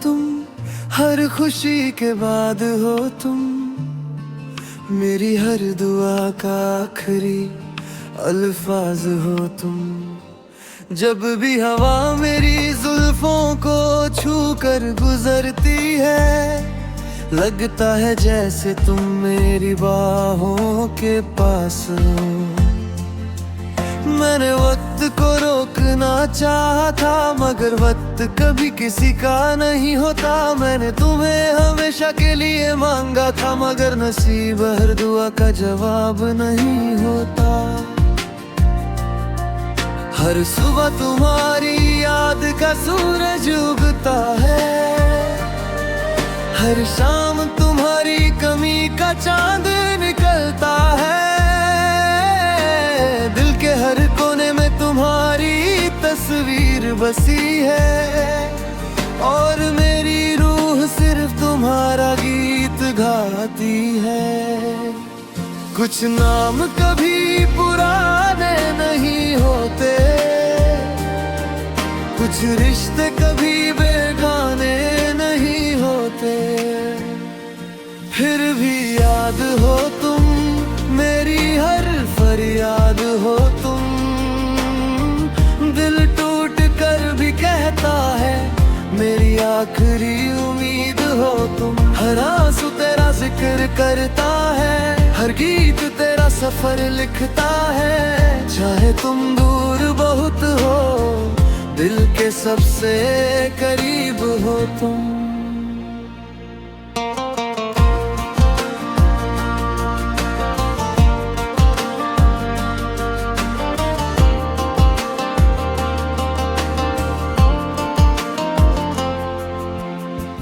तुम, हर खुशी के बाद हो तुम, मेरी हर दुआ का आखिरी अल्फाज हो तुम। जब भी हवा मेरी जुल्फों को छू कर गुजरती है, लगता है जैसे तुम मेरी बाहों के पास हो। मैंने वक्त को रोकना चाहा था, मगर वक्त कभी किसी का नहीं होता। मैंने तुम्हें हमेशा के लिए मांगा था, मगर नसीब हर दुआ का जवाब नहीं होता। हर सुबह तुम्हारी याद का सूरज उगता है, हर शाम तुम्हारी कमी का चांद निकलता है। दिल के हर कोने में तुम्हारी तस्वीर बसी है, और मेरी रूह सिर्फ तुम्हारा गीत गाती है। कुछ नाम कभी पुराने नहीं होते, कुछ रिश्ते कभी बेगाने नहीं होते। फिर भी याद हो तुम, मेरी हर फरियाद हो तुम। दिल टूट कर भी कहता है, मेरी आखिरी उम्मीद हो तुम। हर आंसू तेरा जिक्र करता है, हर गीत तेरा सफर लिखता है। चाहे तुम दूर बहुत हो, दिल के सबसे करीब हो तुम।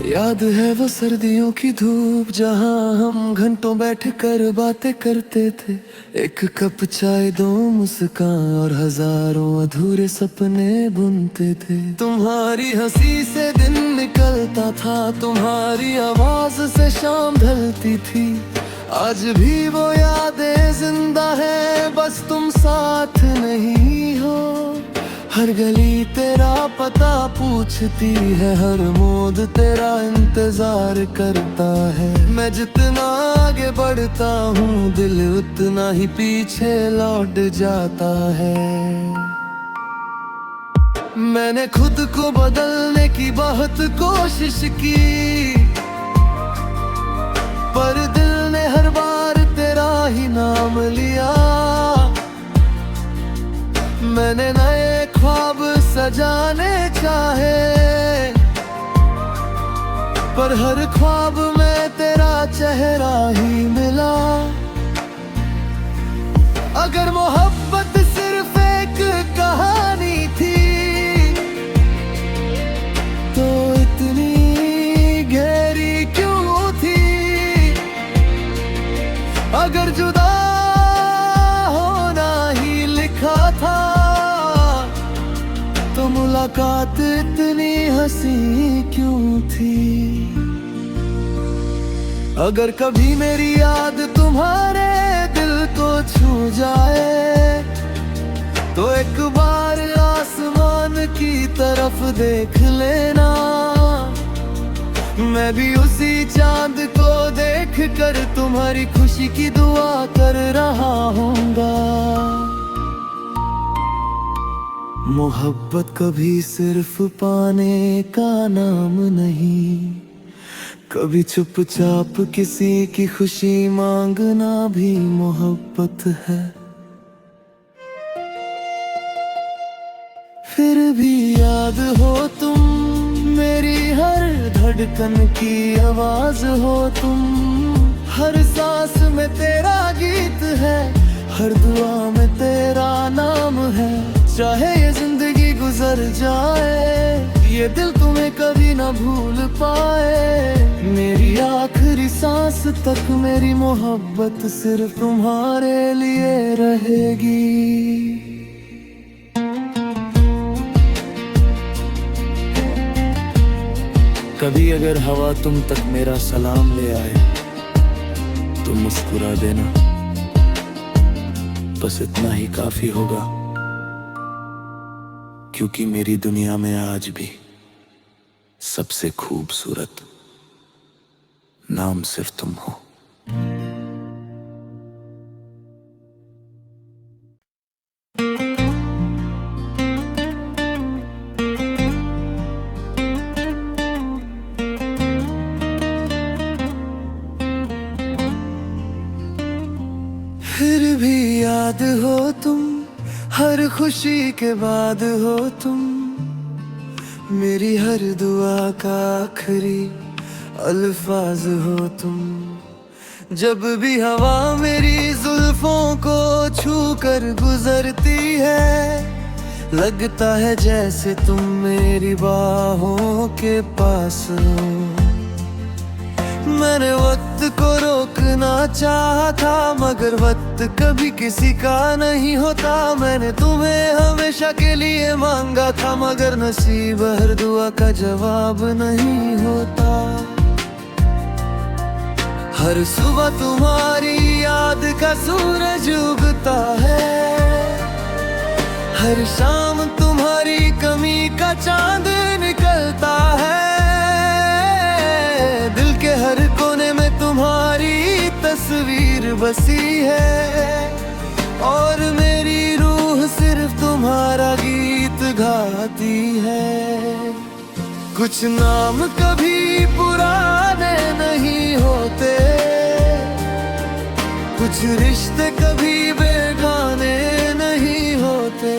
याद है वो सर्दियों की धूप, जहां हम घंटों बैठकर बातें करते थे। एक कप चाय, दो मुस्कान और हजारों अधूरे सपने बुनते थे। तुम्हारी हंसी से दिन निकलता था, तुम्हारी आवाज से शाम ढलती थी। आज भी वो यादें जिंदा है, बस तुम साथ नहीं हो। हर गली तेरा पता पूछती है, हर मोड़ तेरा इंतजार करता है। मैं जितना आगे बढ़ता हूँ, दिल उतना ही पीछे लौट जाता है। मैंने खुद को बदलने की बहुत कोशिश की, पर दिल ने हर बार तेरा ही नाम लिया। मैंने नए ख्वाब सजाने चाहे, पर हर ख्वाब में तेरा चेहरा ही मिला। अगर मोहब्बत सिर्फ एक कहानी थी, तो इतनी गहरी क्यों थी? अगर जुदा होना ही लिखा था, तो मुलाकात इतनी हंसी क्यों थी? अगर कभी मेरी याद तुम्हारे दिल को छू जाए, तो एक बार आसमान की तरफ देख लेना। मैं भी उसी चांद को देख कर तुम्हारी खुशी की दुआ कर रहा हूँगा। मोहब्बत कभी सिर्फ पाने का नाम नहीं, कभी चुपचाप किसी की खुशी मांगना भी मोहब्बत है। फिर भी याद हो तुम, मेरी हर धड़कन की आवाज हो तुम। हर सांस में तेरा गीत है, हर दुआ में तेरा नाम है। चाहे ये जिंदगी गुजर जाए, ये दिल तुम्हें कभी ना भूल पाए। मेरी आखिरी सांस तक मेरी मोहब्बत सिर्फ तुम्हारे लिए रहेगी। कभी अगर हवा तुम तक मेरा सलाम ले आए, तो मुस्कुरा देना, बस इतना ही काफी होगा। क्योंकि मेरी दुनिया में आज भी सबसे खूबसूरत नाम सिर्फ तुम हो। फिर भी याद हो तुम, हर खुशी के बाद हो तुम, मेरी हर दुआ का आखिरी अल्फाज हो तुम। जब भी हवा मेरी जुल्फों को छू कर गुजरती है, लगता है जैसे तुम मेरी बाहों के पास हो। मैंने वक्त को रोकना चाहा था, मगर वक्त कभी किसी का नहीं होता। मैंने तुम्हें हमेशा के लिए मांगा था, मगर नसीब हर दुआ का जवाब नहीं होता। हर सुबह तुम्हारी याद का सूरज उगता है, हर शाम तुम्हारी कमी का चांद निकलता है। दिल के हर कोने में तुम्हारी तस्वीर बसी है, और मेरी रूह सिर्फ तुम्हारा गीत गाती है। कुछ नाम कभी पुराने नहीं होते, कुछ रिश्ते कभी बेगाने नहीं होते।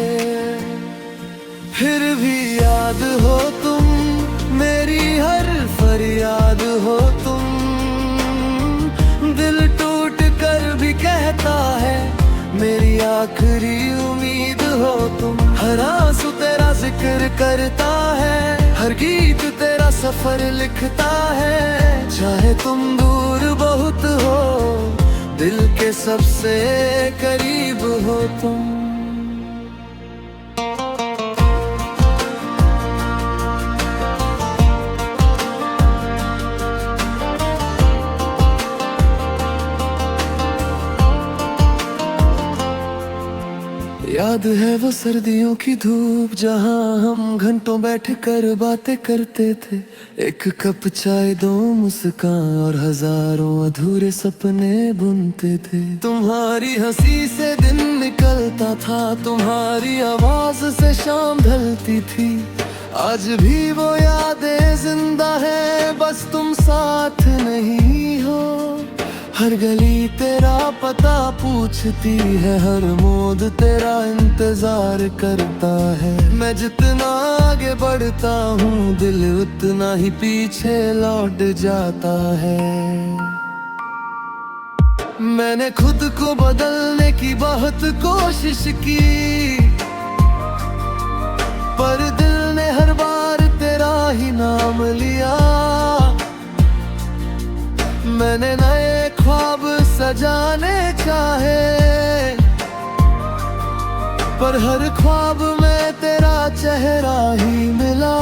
फिर भी याद हो तुम, मेरी हर फरियाद हो तुम। दिल टूट कर भी कहता है, मेरी आखिरी उम्मीद हो तुम। हर आंसू तेरा जिक्र करता है, हर गीत तेरा सफर लिखता है। चाहे तुम दूर बहुत हो, दिल के सबसे करीब हो तुम। याद है वो सर्दियों की धूप, जहां हम घंटों बैठ कर बातें करते थे। एक कप चाय, दो मुस्कान और हजारों अधूरे सपने बुनते थे। तुम्हारी हंसी से दिन निकलता था, तुम्हारी आवाज से शाम ढलती थी। आज भी वो यादें जिंदा है, बस तुम साथ नहीं हो। हर गली तेरा पता पूछती है, हर मोड़ तेरा इंतजार करता है। मैं जितना आगे बढ़ता हूँ, दिल उतना ही पीछे लौट जाता है। मैंने खुद को बदलने की बहुत कोशिश की, पर दिल ने हर बार तेरा ही नाम लिया। मैंने नए ख्वाब सजाने चाहे, पर हर ख्वाब में तेरा चेहरा ही मिला।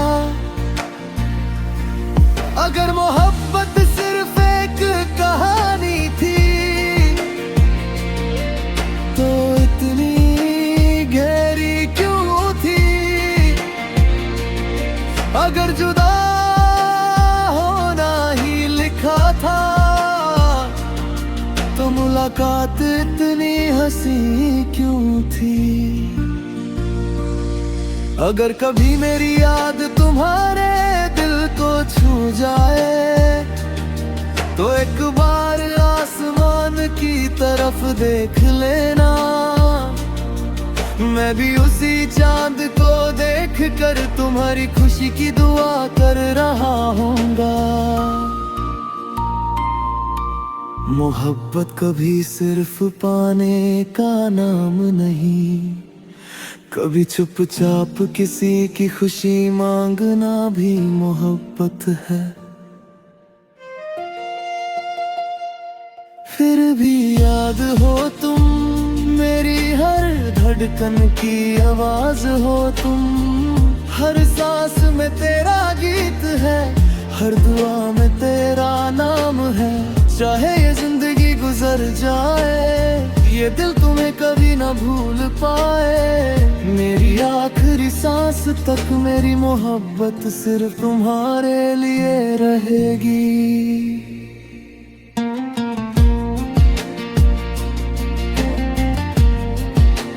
अगर मोहब्बत सिर्फ एक कहानी थी, तो इतनी गहरी क्यों थी। अगर जुदा होना ही लिखा था, तो मुलाकात इतनी हंसी क्यों थी। अगर कभी मेरी याद तुम्हारे दिल को छू जाए, तो एक बार आसमान की तरफ देख लेना। मैं भी उसी चांद को देख कर तुम्हारी खुशी की दुआ कर रहा हूँगा। मोहब्बत कभी सिर्फ पाने का नाम नहीं, कभी चुपचाप किसी की खुशी मांगना भी मोहब्बत है। फिर भी याद हो तुम, मेरी हर धड़कन की आवाज हो तुम। हर सांस में तेरा गीत है, हर दुआ में तेरा नाम है। चाहे ये जिंदगी गुजर जाए, ये दिल तुम्हें कभी ना भूल पाए। मेरी आखिरी आखिरी सांस तक मेरी मोहब्बत सिर्फ तुम्हारे लिए रहेगी।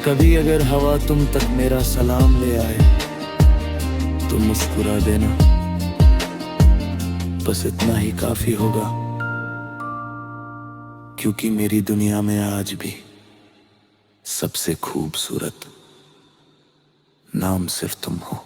कभी अगर हवा तुम तक मेरा सलाम ले आए तो मुस्कुरा देना, बस इतना ही काफी होगा, क्योंकि मेरी दुनिया में आज भी सबसे खूबसूरत नाम सिर्फ तुम हो।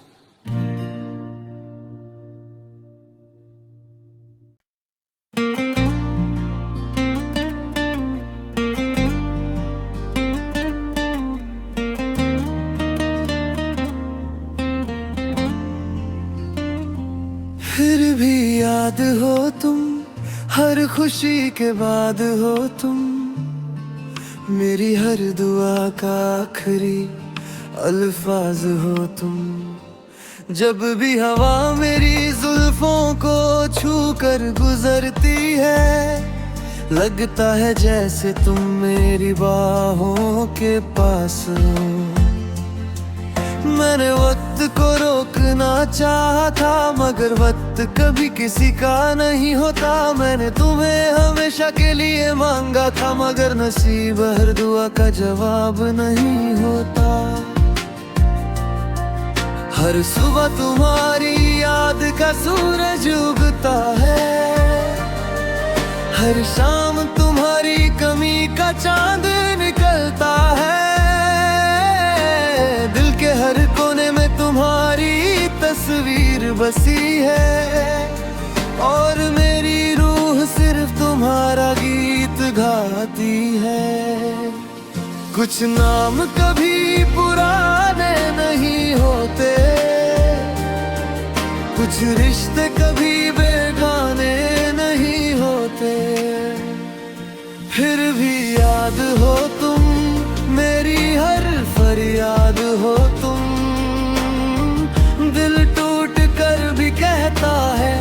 फिर भी याद हो तुम, हर खुशी के बाद हो तुम, मेरी हर दुआ का आखिरी अल्फाज हो तुम। जब भी हवा मेरी जुल्फों को छू कर गुजरती है, लगता है जैसे तुम मेरी बाहों के पास हो। मैंने वक्त को रोकना चाहा था, मगर वक्त कभी किसी का नहीं होता। मैंने तुम्हें हमेशा के लिए मांगा था, मगर नसीब हर दुआ का जवाब नहीं होता। हर सुबह तुम्हारी याद का सूरज उगता है, हर शाम तुम्हारी कमी का चांद निकलता है। दिल के हर कोने में तुम्हारी तस्वीर बसी है, और मेरी रूह सिर्फ तुम्हारा गीत गाती है। कुछ नाम कभी पुराने नहीं होते, कुछ रिश्ते कभी बेगाने नहीं होते। फिर भी याद हो तुम, मेरी हर फरियाद हो तुम। दिल टूट कर भी कहता है,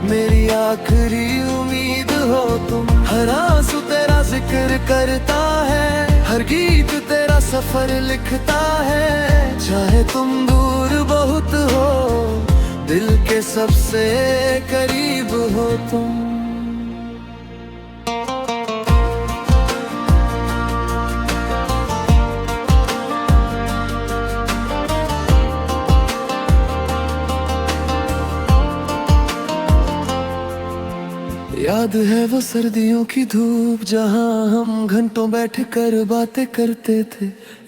मेरी आखिरी उम्मीद हो तुम। हर आंसू तेरा जिक्र करता है, हर गीत तेरा सफर लिखता है। चाहे तुम दूर बहुत हो, दिल के सबसे करीब हो तुम। याद है वो सर्दियों की धूप, जहां हम घंटों बैठ कर बातें करते थे।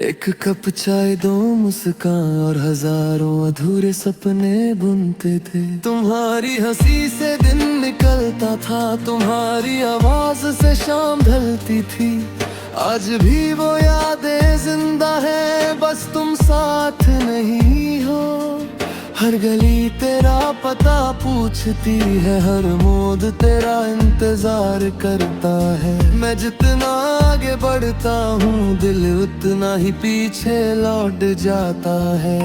एक कप चाय, दो मुस्कान और हजारों अधूरे सपने बुनते थे। तुम्हारी हंसी से दिन निकलता था, तुम्हारी आवाज से शाम ढलती थी। आज भी वो यादें जिंदा है, बस तुम साथ नहीं हो। हर गली तेरा पता पूछती है, हर मोड़ तेरा इंतजार करता है। मैं जितना आगे बढ़ता हूँ, दिल उतना ही पीछे लौट जाता है।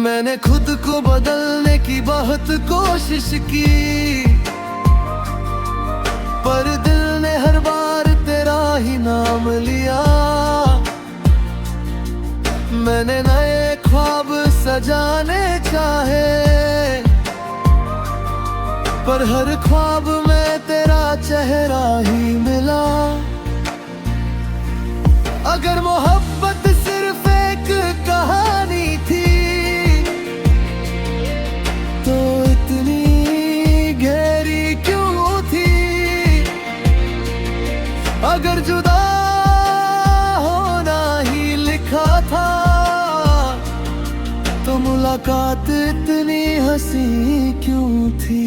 मैंने खुद को बदलने की बहुत कोशिश की, पर दिल ने हर बार तेरा ही नाम लिया। मैंने नए ख्वाब सजाने चाहे, पर हर ख्वाब में तेरा चेहरा ही मिला। अगर मोहब्बत सिर्फ एक कहानी थी, तो इतनी गहरी क्यों थी? अगर जुदा होना ही लिखा था, तो मुलाकात इतनी हंसी क्यों थी?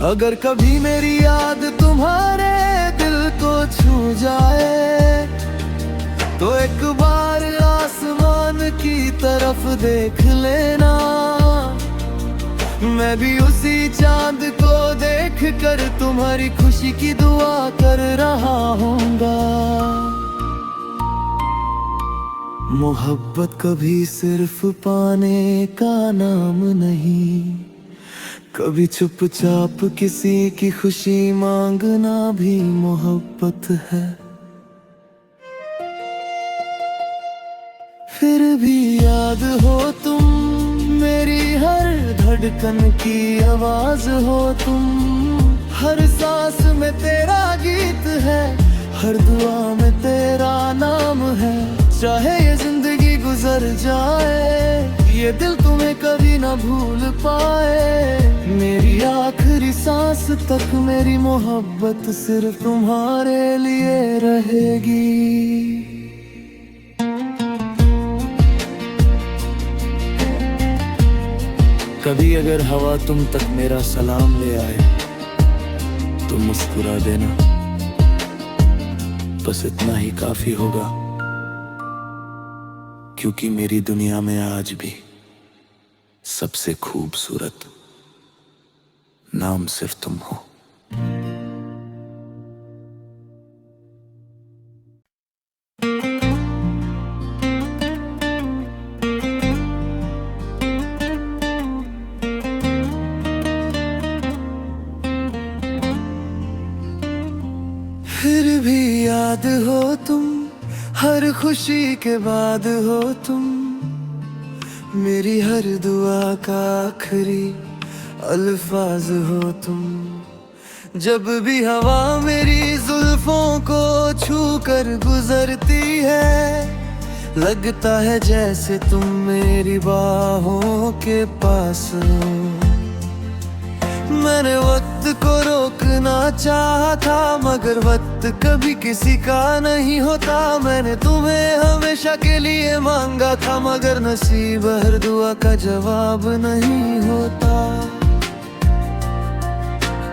अगर कभी मेरी याद तुम्हारे दिल को छू जाए, तो एक बार आसमान की तरफ देख लेना। मैं भी उसी चांद को देख कर तुम्हारी खुशी की दुआ कर रहा हूँगा। मोहब्बत कभी सिर्फ पाने का नाम नहीं, कभी चुपचाप किसी की खुशी मांगना भी मोहब्बत है। फिर भी याद हो तुम, मेरी हर धड़कन की आवाज हो तुम। हर सांस में तेरा गीत है, हर दुआ में तेरा नाम है। चाहे ये जिंदगी गुजर जाए, ये दिल तुम्हें कभी ना भूल पाए। मेरी आखिरी सांस तक मेरी मोहब्बत सिर्फ तुम्हारे लिए रहेगी। कभी अगर हवा तुम तक मेरा सलाम ले आए तो मुस्कुरा देना, बस इतना ही काफी होगा, क्योंकि मेरी दुनिया में आज भी सबसे खूबसूरत नाम सिर्फ तुम हो। फिर भी याद हो तुम, हर खुशी के बाद हो तुम। मेरी हर दुआ का आखिरी अल्फाज हो तुम। जब भी हवा मेरी जुल्फों को छू कर गुजरती है, लगता है जैसे तुम मेरी बाहों के पास हो। मैंने वक्त को रोकना चाहा था, मगर वक्त कभी किसी का नहीं होता। मैंने तुम्हें हमेशा के लिए मांगा था, मगर नसीब हर दुआ का जवाब नहीं होता।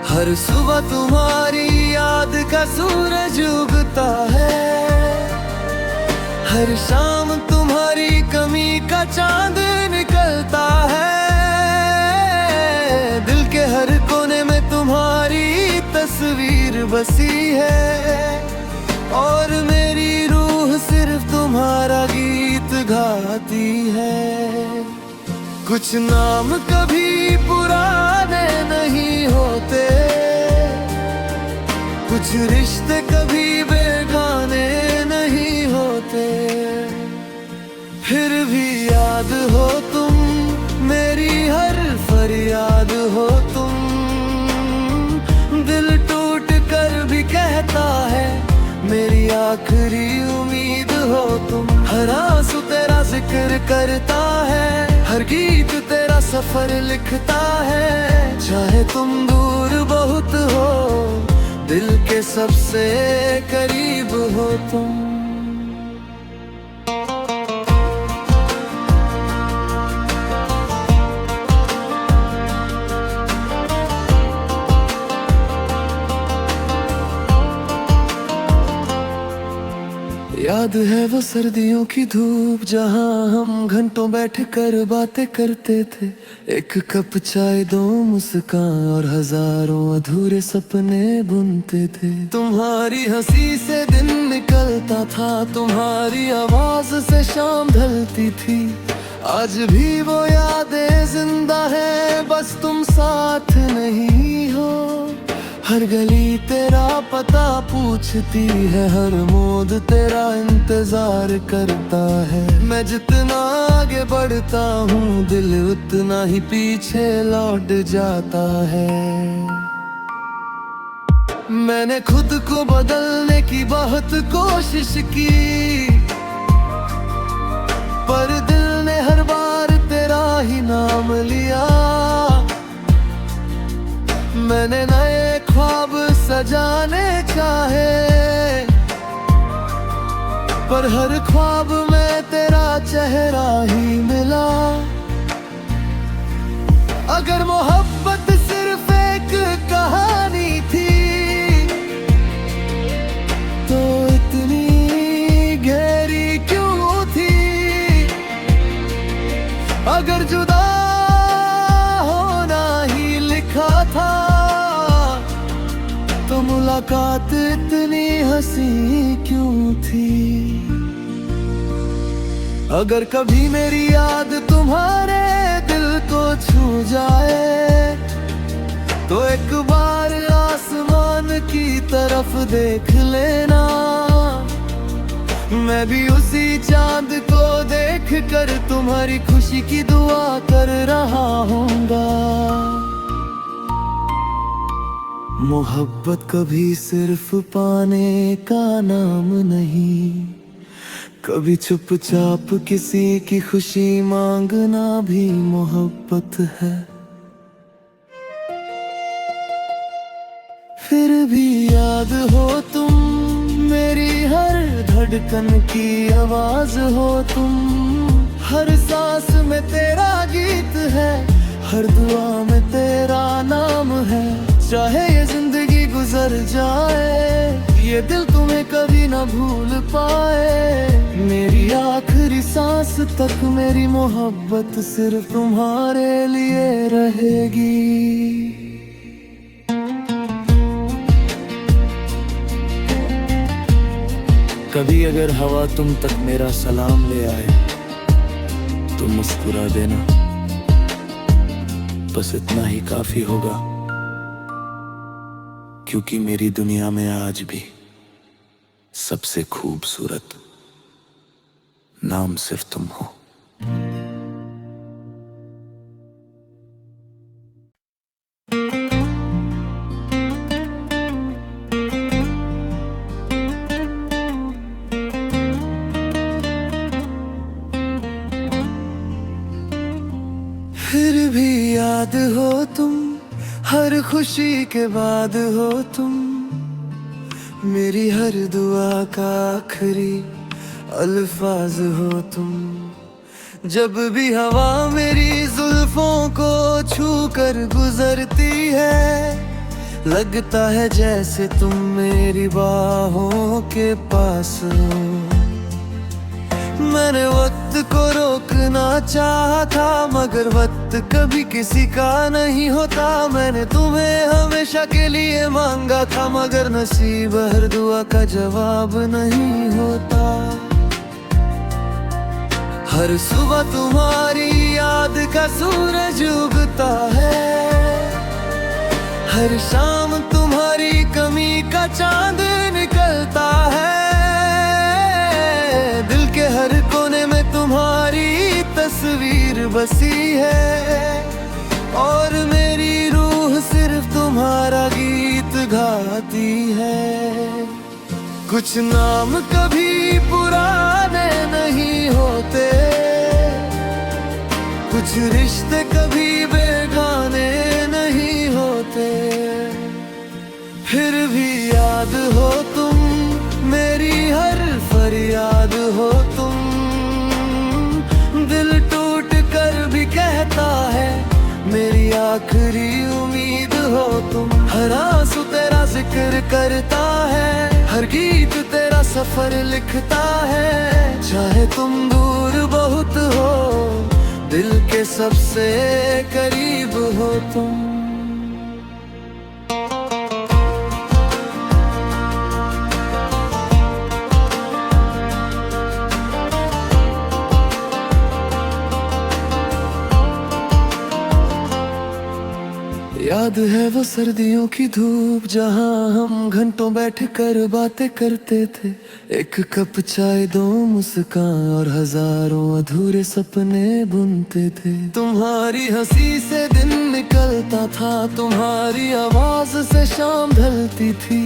हर सुबह तुम्हारी याद का सूरज उगता है, हर शाम तुम्हारी कमी का चांद निकलता है। दिल के हर कोने में तुम्हारी तस्वीर बसी है, और मेरी रूह सिर्फ तुम्हारा गीत गाती है। कुछ नाम कभी पुराने नहीं होते, कुछ रिश्ते कभी बेगाने नहीं होते। फिर भी याद हो तुम, मेरी हर फरियाद हो तुम। दिल टूट कर भी कहता है, मेरी आखिरी उम्मीद हो तुम। हर आंसू तेरा जिक्र करता है, हर गीत तेरा सफर लिखता है। चाहे तुम दूर बहुत हो, दिल के सबसे करीब हो तुम। याद है वो सर्दियों की धूप, जहां हम घंटों बैठकर बातें करते थे। एक कप चाय, दो मुस्कान और हजारों अधूरे सपने बुनते थे। तुम्हारी हंसी से दिन निकलता था, तुम्हारी आवाज से शाम ढलती थी। आज भी वो यादें जिंदा है, बस तुम साथ नहीं हो। हर गली तेरा पता पूछती है, हर मोड़ तेरा इंतजार करता है। मैं जितना आगे बढ़ता हूँ, दिल उतना ही पीछे लौट जाता है। मैंने खुद को बदलने की बहुत कोशिश की, पर दिल ने हर बार तेरा ही नाम लिया। मैंने नए ख्वाब सजाने चाहे, पर हर ख्वाब में तेरा चेहरा ही मिला। अगर मोहब्बत सिर्फ एक कहानी थी, तो इतनी गहरी क्यों थी। अगर जुदा होना ही लिखा था, तो मुलाकात इतनी हंसी क्यों थी। अगर कभी मेरी याद तुम्हारे दिल को छू जाए, तो एक बार आसमान की तरफ देख लेना। मैं भी उसी चांद को देख कर तुम्हारी खुशी की दुआ कर रहा हूँगा। मोहब्बत कभी सिर्फ पाने का नाम नहीं, कभी चुपचाप किसी की खुशी मांगना भी मोहब्बत है। फिर भी याद हो तुम, मेरी हर धड़कन की आवाज हो तुम। हर सांस में तेरा गीत है, हर दुआ में तेरा नाम है। चाहे ये जिंदगी गुजर जाए, ये दिल तुम्हें कभी ना भूल पाए। मेरी आखिरी सांस तक मेरी मोहब्बत सिर्फ तुम्हारे लिए रहेगी। कभी अगर हवा तुम तक मेरा सलाम ले आए तो मुस्कुरा देना, बस इतना ही काफी होगा। क्योंकि मेरी दुनिया में आज भी सबसे खूबसूरत नाम सिर्फ तुम हो। फिर भी याद हो तुम, हर खुशी के बाद हो तुम। मेरी हर दुआ का आखिरी अल्फाज हो तुम। जब भी हवा मेरी जुल्फों को छू कर गुजरती है, लगता है जैसे तुम मेरी बाहों के पास हो। मैंने वक्त को रोकना चाहा था, मगर वक्त कभी किसी का नहीं होता। मैंने तुम्हें हमेशा के लिए मांगा था, मगर नसीब हर दुआ का जवाब नहीं होता। हर सुबह तुम्हारी याद का सूरज उगता है, हर शाम तुम्हारी कमी का चांद निकलता है। दिल के हर कोने में तुम्हारी तस्वीर बसी है, और मेरी रूह सिर्फ तुम्हारा गीत गाती है। कुछ नाम कभी पुराने नहीं होते, कुछ रिश्ते कभी बेगाने नहीं होते। फिर भी याद हो तुम, मेरी हर फरियाद हो तुम। दिल टूट कर भी कहता है, मेरी आखिरी उम्मीद हो तुम। हर आंसू तेरा जिक्र करता है, हर गीत तेरा सफर लिखता है। चाहे तुम दूर बहुत हो, दिल के सबसे करीब हो तुम। याद है वो सर्दियों की धूप, जहाँ हम घंटों बैठ कर बातें करते थे। एक कप चाय, दो मुस्कान और हजारों अधूरे सपने बुनते थे। तुम्हारी हंसी से दिन निकलता था, तुम्हारी आवाज से शाम ढलती थी।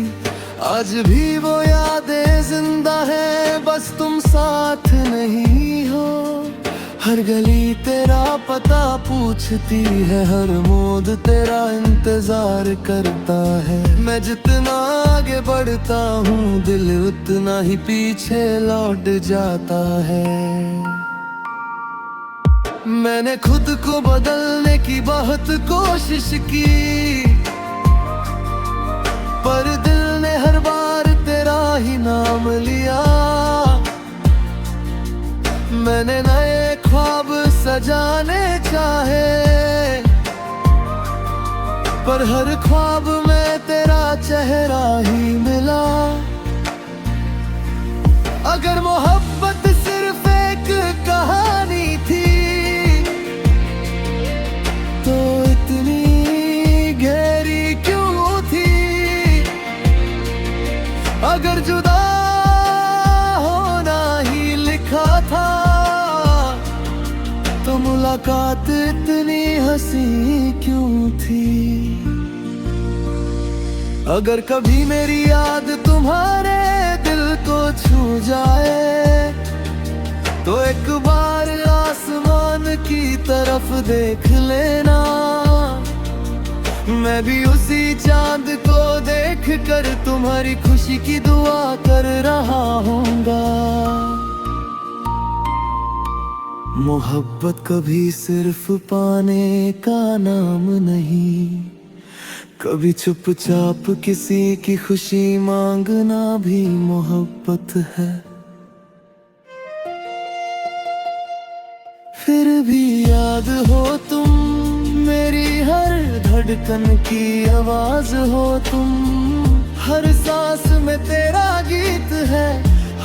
आज भी वो यादें जिंदा है, बस तुम साथ नहीं हो। हर गली तेरा पता पूछती है, हर मोड़ तेरा इंतजार करता है। मैं जितना आगे बढ़ता हूँ, दिल उतना ही पीछे लौट जाता है। मैंने खुद को बदलने की बहुत कोशिश की, पर दिल ने हर बार तेरा ही नाम लिया। मैंने नए ख्वाब सजाने चाहे, पर हर ख्वाब में तेरा चेहरा ही मिला। अगर मोहब्बत सिर्फ एक कहानी थी, तो इतनी गहरी क्यों थी। अगर जुदा होना ही लिखा था, मुलाकात इतनी हंसी क्यों थी। अगर कभी मेरी याद तुम्हारे दिल को छू जाए तो एक बार आसमान की तरफ देख लेना। मैं भी उसी चांद को देख कर तुम्हारी खुशी की दुआ कर रहा हूँगा। मोहब्बत कभी सिर्फ पाने का नाम नहीं, कभी चुपचाप किसी की खुशी मांगना भी मोहब्बत है। फिर भी याद हो तुम, मेरी हर धड़कन की आवाज हो तुम। हर सांस में तेरा गीत है,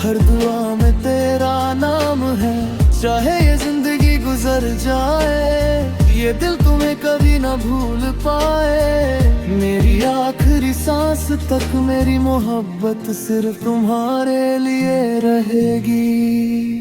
हर दुआ में तेरा नाम है। चाहे ये जिंदगी गुजर जाए, ये दिल तुम्हें कभी ना भूल पाए। मेरी आखिरी सांस तक मेरी मोहब्बत सिर्फ तुम्हारे लिए रहेगी।